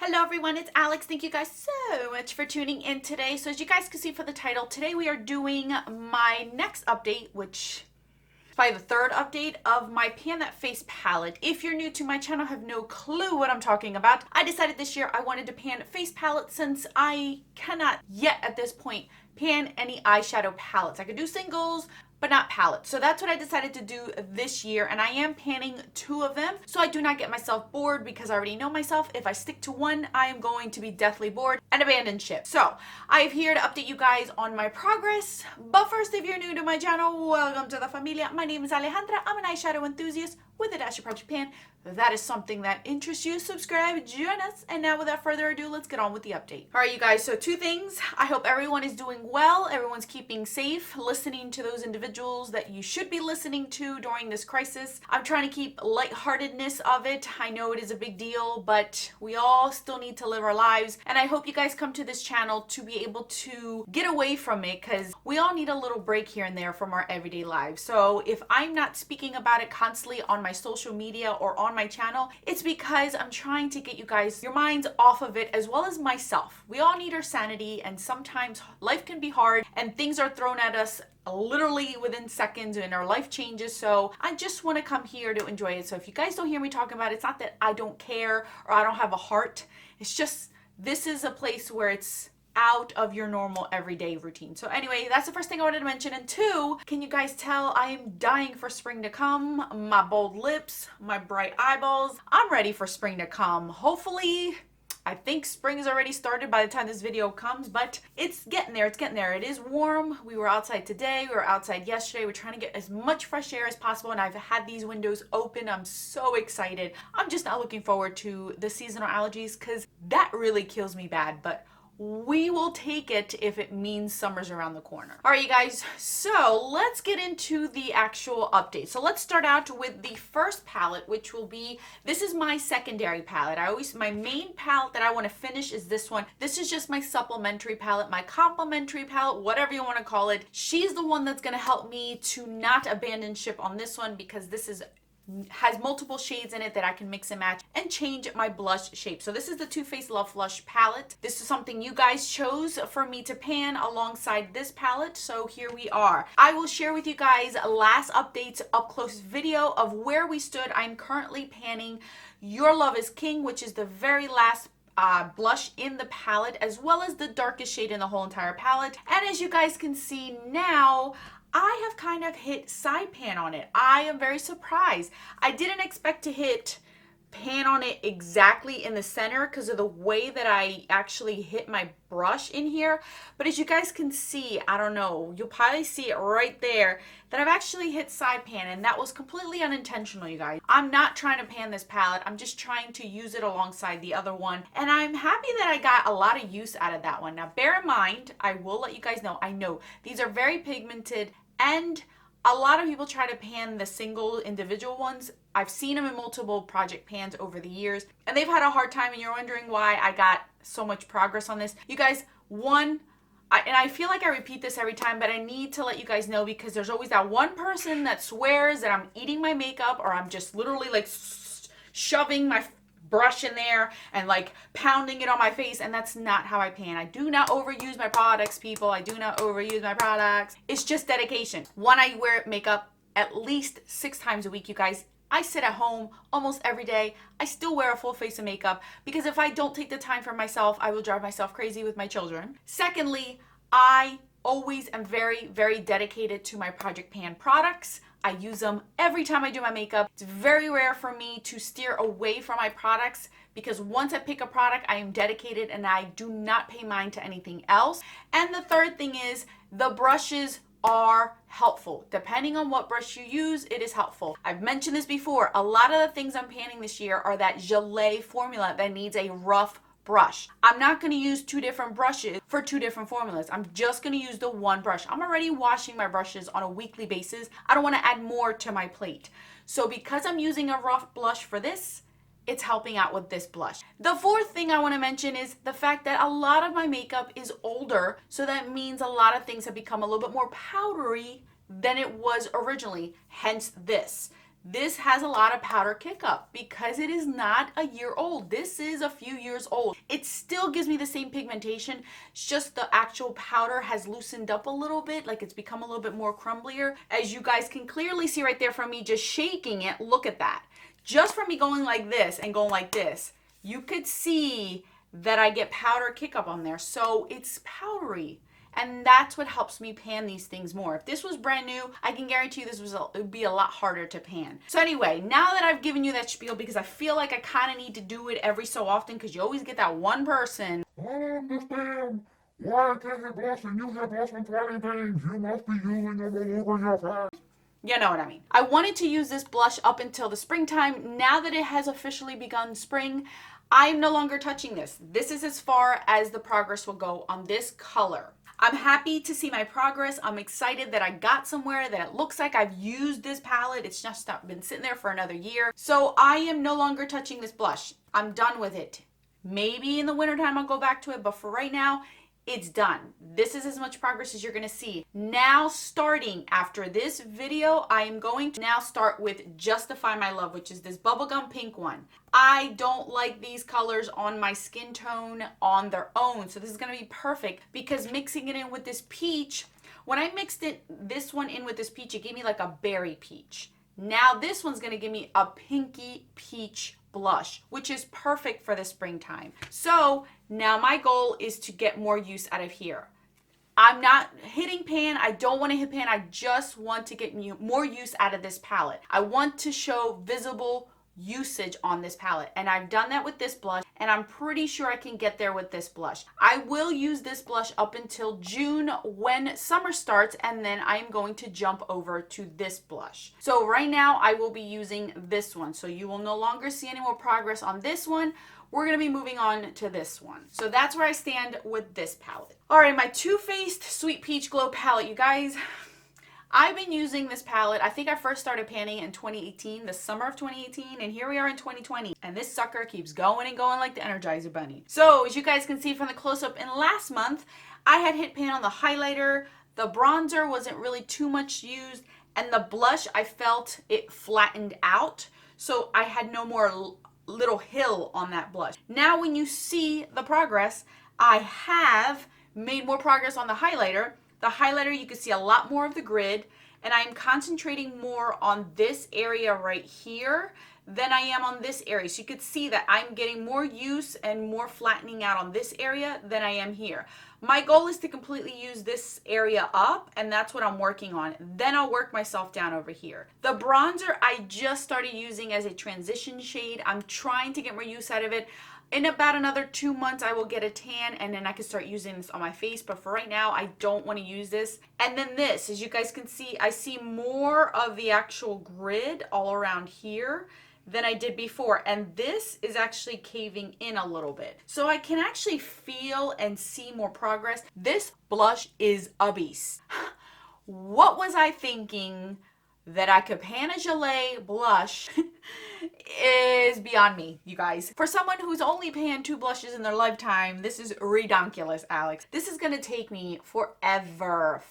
Hello everyone, it's Alex. Thank you guys so much for tuning in today. So as you guys can see for the title, today we are doing my next update, which is probably the third update of my Pan That Face palette. If you're new to my channel, have no clue what I'm talking about, I decided this year I wanted to pan face palette since I cannot yet at this point pan any eyeshadow palettes. I could do singles, but not palettes. So that's what I decided to do this year, and I am panning 2 of them so I do not get myself bored, because I already know myself. If I stick to one, I am going to be deathly bored and abandon ship. So I am here to update you guys on my progress. But first, if you're new to my channel, welcome to the familia. My name is Alejandra. I'm an eyeshadow enthusiast with a dash of Project Pan. If that is something that interests you, subscribe, join us. And now without further ado, let's get on with the update. All right, you guys, so 2 things. I hope everyone is doing well, everyone's keeping safe, listening to those individuals that you should be listening to during this crisis. I'm trying to keep lightheartedness of it. I know it is a big deal, but we all still need to live our lives. And I hope you guys come to this channel to be able to get away from it, because we all need a little break here and there from our everyday lives. So if I'm not speaking about it constantly on my social media or on my channel, it's because I'm trying to get you guys your minds off of it, as well as myself. We all need our sanity, and sometimes life can be hard and things are thrown at us literally within seconds and our life changes. So I just want to come here to enjoy it. So if you guys don't hear me talking about it, it's not that I don't care or I don't have a heart. It's just this is a place where it's out of your normal everyday routine. So anyway, that's the first thing I wanted to mention. And 2, can you guys tell I am dying for spring to come? My bold lips, my bright eyeballs. I'm ready for spring to come. Hopefully, I think spring has already started by the time this video comes, but it's getting there. It's getting there. It is warm. We were outside today. We were outside yesterday. We're trying to get as much fresh air as possible, and I've had these windows open. I'm so excited. I'm just not looking forward to the seasonal allergies, because that really kills me bad, but we will take it if it means summer's around the corner. All right, you guys, so let's get into the actual update. So let's start out with the first palette, which will be, this is my secondary palette. My main palette that I want to finish is this one. This is just my supplementary palette, my complimentary palette, whatever you want to call it. She's the one that's going to help me to not abandon ship on this one, because this has multiple shades in it that I can mix and match and change my blush shape. So this is the Too Faced Love Flush palette. This is something you guys chose for me to pan alongside this palette. So here we are. I will share with you guys last updates up close video of where we stood. I'm currently panning Your Love Is King, which is the very last blush in the palette, as well as the darkest shade in the whole entire palette. And as you guys can see now, I have kind of hit side pan on it. I am very surprised. I didn't expect to hit pan on it exactly in the center because of the way that I actually hit my brush in here. But as you guys can see, I don't know, you'll probably see it right there that I've actually hit side pan, and that was completely unintentional, you guys. I'm not trying to pan this palette. I'm just trying to use it alongside the other one, and I'm happy that I got a lot of use out of that one. Now bear in mind, I will let you guys know, I know these are very pigmented, and a lot of people try to pan the single individual ones. I've seen them in multiple project pans over the years, and they've had a hard time, and you're wondering why I got so much progress on this. You guys, and I feel like I repeat this every time, but I need to let you guys know, because there's always that one person that swears that I'm eating my makeup, or I'm just literally like shoving my brush in there and like pounding it on my face, and that's not how I pan. I do not overuse my products, people. I do not overuse my products. It's just dedication. One, I wear makeup at least 6 times a week, you guys. I sit at home almost every day. I still wear a full face of makeup, because if I don't take the time for myself, I will drive myself crazy with my children. Secondly, I always am very, very dedicated to my Project Pan products. I use them every time I do my makeup. It's very rare for me to steer away from my products, because once I pick a product, I am dedicated and I do not pay mind to anything else. And the third thing is, the brushes are helpful. Depending on what brush you use, it is helpful. I've mentioned this before. A lot of the things I'm panning this year are that gelée formula that needs a rough brush. I'm not going to use 2 different brushes for 2 different formulas. I'm just going to use the one brush. I'm already washing my brushes on a weekly basis. I don't want to add more to my plate. So because I'm using a rough blush for this, it's helping out with this blush. The fourth thing I want to mention is the fact that a lot of my makeup is older, so that means a lot of things have become a little bit more powdery than it was originally, hence this. this has a lot of powder kick up because it is not a year old. This is a few years old. It still gives me the same pigmentation. It's just the actual powder has loosened up a little bit, like it's become a little bit more crumblier. As you guys can clearly see right there from me just shaking it, look at that. Just from me going like this and going like this, you could see that I get powder kick up on there. So it's powdery. And that's what helps me pan these things more. If this was brand new, I can guarantee you it would be a lot harder to pan. So anyway, now that I've given you that spiel, because I feel like I kind of need to do it every so often, because you always get that one person. I don't understand. Why I can't get blush and you get blush on 20 things? You must be using them all over your face. You know what I mean. I wanted to use this blush up until the springtime. Now that it has officially begun spring, I am no longer touching this. This is as far as the progress will go on this color. I'm happy to see my progress. I'm excited that I got somewhere, that it looks like I've used this palette. It's just not been sitting there for another year. So I am no longer touching this blush. I'm done with it. Maybe in the wintertime I'll go back to it, but for right now, it's done. This is as much progress as you're gonna see. Now starting after this video, I am going to now start with Justify My Love, which is this bubblegum pink one. I don't like these colors on my skin tone on their own, so this is gonna be perfect because mixing it in with this peach, when I mixed this one in with this peach, it gave me like a berry peach. Now this one's gonna give me a pinky peach blush, which is perfect for the springtime. So now my goal is to get more use out of here. I'm not hitting pan. I don't want to hit pan. I just want to get more use out of this palette. I want to show visible usage on this palette, and I've done that with this blush, and I'm pretty sure I can get there with this blush. I will use this blush up until June when summer starts, and then I am going to jump over to this blush. So right now I will be using this one, so you will no longer see any more progress on this one. We're going to be moving on to this one. So that's where I stand with this palette. All right, my Too Faced Sweet Peach Glow palette, you guys. I've been using this palette. I think I first started panning in 2018, the summer of 2018, and here we are in 2020. And this sucker keeps going and going like the Energizer Bunny. So as you guys can see from the close-up in last month, I had hit pan on the highlighter. The bronzer wasn't really too much used, and the blush, I felt it flattened out. So I had no more little hill on that blush. Now when you see the progress, I have made more progress on the highlighter. The highlighter, you can see a lot more of the grid, and I'm concentrating more on this area right here than I am on this area. So you could see that I'm getting more use and more flattening out on this area than I am here. My goal is to completely use this area up, and that's what I'm working on. Then I'll work myself down over here. The bronzer I just started using as a transition shade. I'm trying to get more use out of it. In about another 2 months, I will get a tan, and then I can start using this on my face. But for right now, I don't want to use this. And then this, as you guys can see, I see more of the actual grid all around here than I did before. And this is actually caving in a little bit. So I can actually feel and see more progress. This blush is a beast. What was I thinking that I could pan a gelée blush is beyond me, you guys. For someone who's only panned 2 blushes in their lifetime, this is redonkulous, Alex. This is gonna take me forever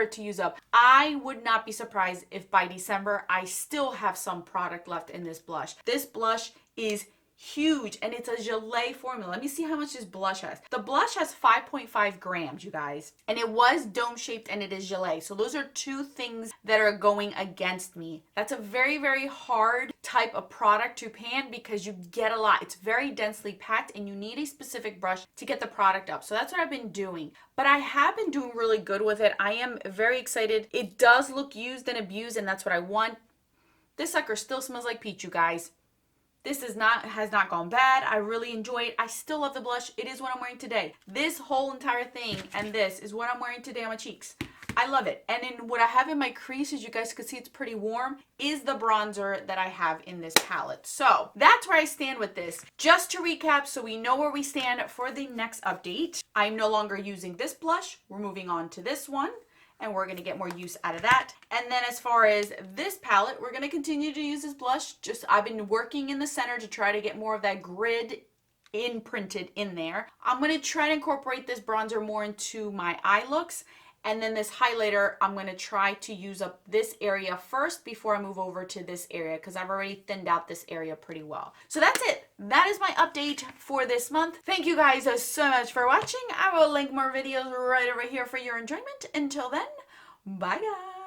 to use up. I would not be surprised if by December I still have some product left in this blush. This blush is huge, and it's a gelée formula. Let me see how much this blush has. The blush has 5.5 grams, you guys, and it was dome shaped, and it is gelée. So those are 2 things that are going against me. That's a very, very hard type of product to pan because you get a lot. It's very densely packed, and you need a specific brush to get the product up. So that's what I've been doing, but I have been doing really good with it. I am very excited. It does look used and abused, and that's what I want. This sucker still smells like peach, you guys. This has not gone bad. I really enjoy it. I still love the blush. It is what I'm wearing today. This whole entire thing and this is what I'm wearing today on my cheeks. I love it. And then what I have in my crease, as you guys can see, it's pretty warm, is the bronzer that I have in this palette. So that's where I stand with this. Just to recap, so we know where we stand for the next update. I'm no longer using this blush. We're moving on to this one, and we're going to get more use out of that. And then as far as this palette, we're going to continue to use this blush. I've been working in the center to try to get more of that grid imprinted in there. I'm going to try to incorporate this bronzer more into my eye looks. And then this highlighter, I'm going to try to use up this area first before I move over to this area because I've already thinned out this area pretty well. So that's it. That is my update for this month. Thank you guys so much for watching. I will link more videos right over here for your enjoyment. Until then, bye guys.